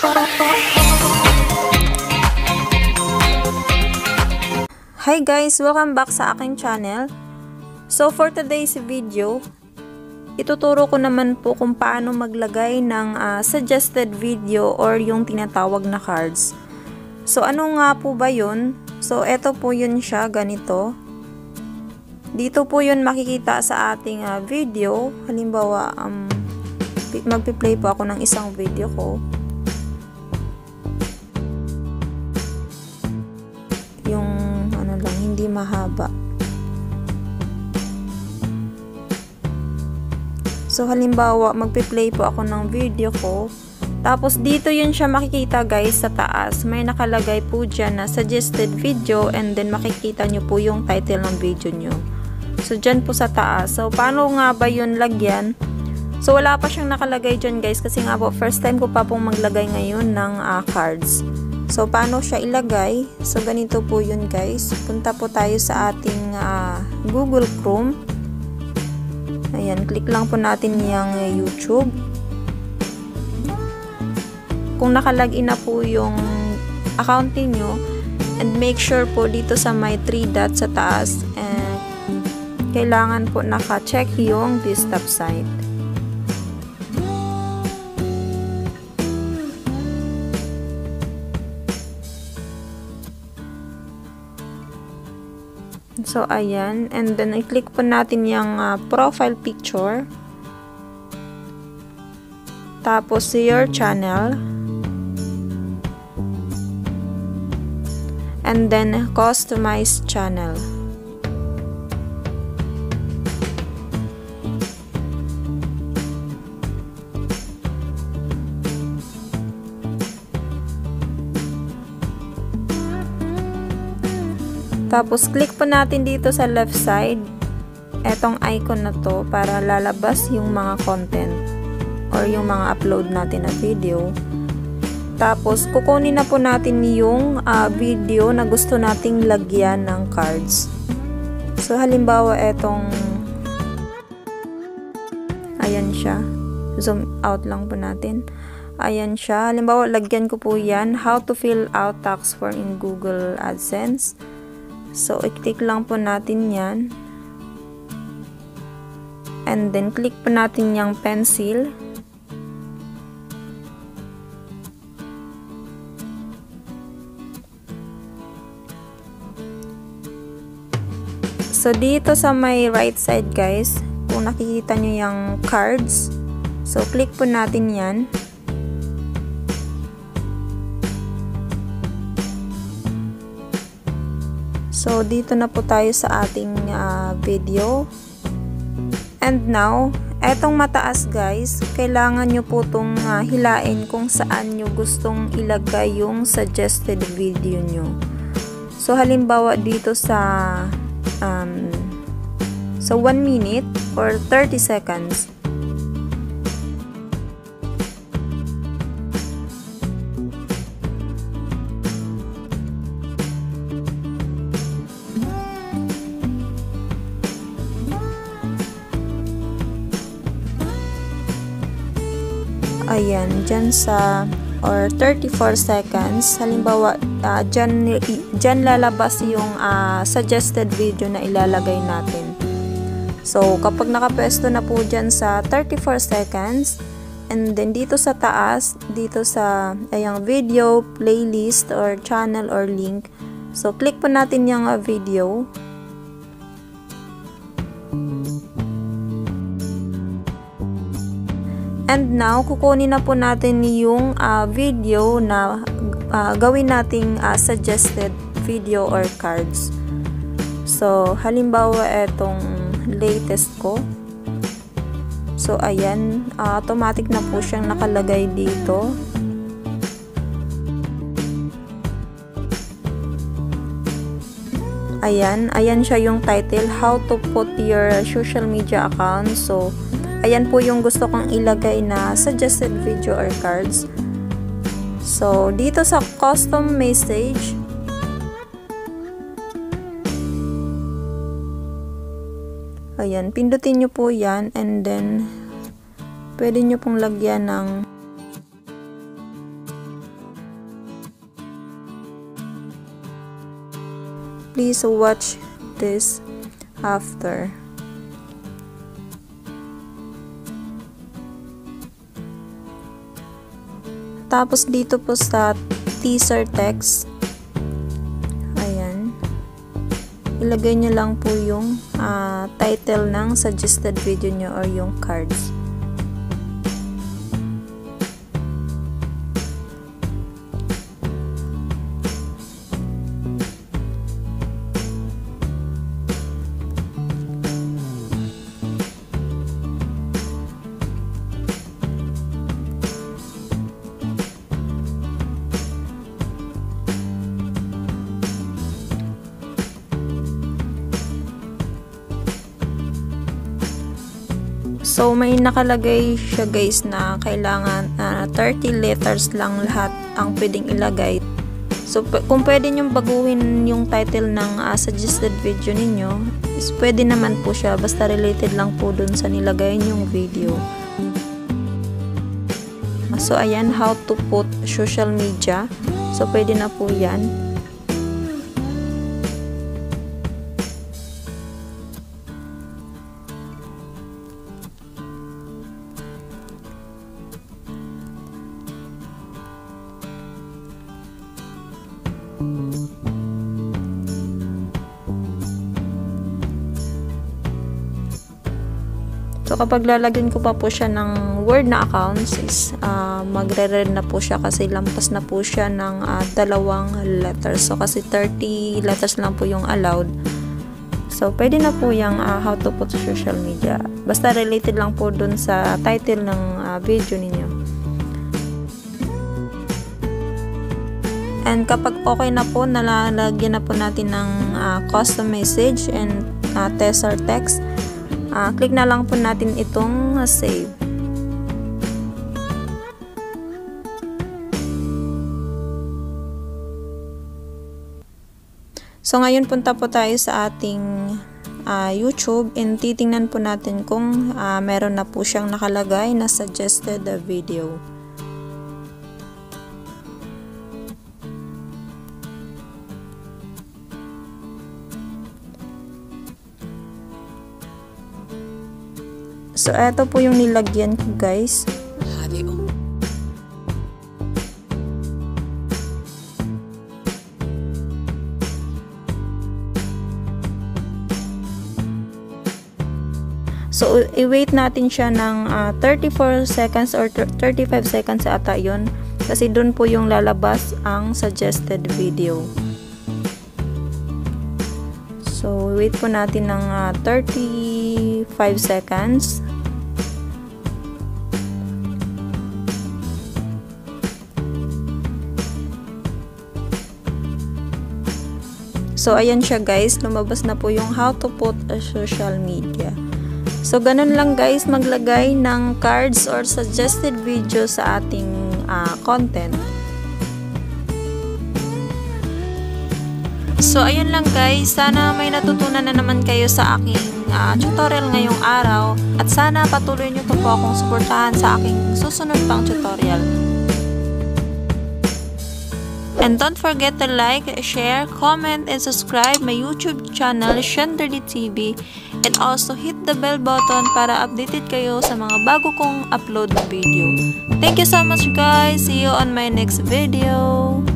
Hi guys! Welcome back sa aking channel. So for today's video, ituturo ko naman po kung paano maglagay ng suggested video or yung tinatawag na cards. So ano nga po ba yun? So eto po yun siya, ganito. Dito po yun makikita sa ating video. Halimbawa, magpi-play po ako ng isang video ko. Yung ano lang, hindi mahaba. So halimbawa, magpi-play po ako ng video ko. Tapos dito yun siya makikita guys sa taas. May nakalagay po dyan na suggested video and then makikita nyo po yung title ng video nyo. So dyan po sa taas. So paano nga ba yun lagyan? So wala pa siyang nakalagay dyan guys kasi nga po first time ko pa pong maglagay ngayon ng cards. So paano siya ilagay? So ganito po yun guys. Punta po tayo sa ating Google Chrome. Ayan, click lang po natin yung YouTube. Kung nakalagin na po yung account niyo, and make sure po dito sa may 3 dots sa taas, and kailangan po naka-check yung desktop site. So ayan, and then i-click po natin yung profile picture. Tapos your channel. And then customize channel. Tapos click po natin dito sa left side etong icon na to para lalabas yung mga content or yung mga upload natin na video. Tapos, kukunin na po natin yung video na gusto nating lagyan ng cards. So, halimbawa, etong ayan siya. Zoom out lang po natin. Ayan siya. Halimbawa, lagyan ko po yan. How to fill out tax form in Google AdSense. So, i-click lang po natin yan. And then, click po natin yung pencil. So, dito sa may right side guys, kung nakikita nyo yung cards, so, click po natin yan. So, dito na po tayo sa ating video. And now, etong mataas guys, kailangan nyo po itong hilain kung saan nyo gustong ilagay yung suggested video nyo. So, halimbawa dito sa 1 minute or 30 seconds. Ayan, dyan sa or 34 seconds. Halimbawa, dyan lalabas yung suggested video na ilalagay natin. So, kapag nakapwesto na po dyan sa 34 seconds, and then dito sa taas, dito sa ayang video, playlist, or channel, or link. So, click po natin yung video. And now, kukunin na po natin yung video na gawin nating suggested video or cards. So, halimbawa, etong latest ko. So, ayan. Automatic na po siyang nakalagay dito. Ayan. Ayan siya yung title. How to put your social media account. So, ayan po yung gusto kong ilagay na suggested video or cards. So, dito sa custom message, ayan, pindutin nyo po yan and then pwede nyo pong lagyan ng please watch this after. Tapos dito po sa teaser text, ayan, ilagay nyo lang po yung title ng suggested video nyo or yung cards. So, may nakalagay siya guys na kailangan 30 letters lang lahat ang pwedeng ilagay. So, kung pwede nyo baguhin yung title ng suggested video ninyo, is pwede naman po siya. Basta related lang po dun sa nilagay nyong video. So, ayan, how to put social media. So, pwede na po yan. So, kapag lalagyan ko pa po siya ng Word na accounts is magre-read na po siya kasi lampas na po siya ng 2 letters. So, kasi 30 letters lang po yung allowed. So, pwede na po yung how to put social media. Basta related lang po dun sa title ng video ninyo. And kapag okay na po, nalalagyan na po natin ng custom message and teaser text. Click na lang po natin itong save. So, ngayon punta po tayo sa ating YouTube and titingnan po natin kung meron na po siyang nakalagay na suggested video. So, eto po yung nilagyan ko guys. So, i-wait natin siya ng 34 seconds or 35 seconds ata yun. Kasi dun po yung lalabas ang suggested video. So, wait po natin ng 35 seconds. So, ayan siya guys. Lumabas na po yung how to put a social media. So, ganun lang guys maglagay ng cards or suggested video sa ating content. So, ayun lang guys. Sana may natutunan na naman kayo sa aking tutorial ngayong araw. At sana patuloy nyo pa po akong suportahan sa aking susunod pang tutorial. And don't forget to like, share, comment, and subscribe my YouTube channel, Xianderlee TV. And also hit the bell button para updated kayo sa mga bago kong upload na video. Thank you so much guys. See you on my next video.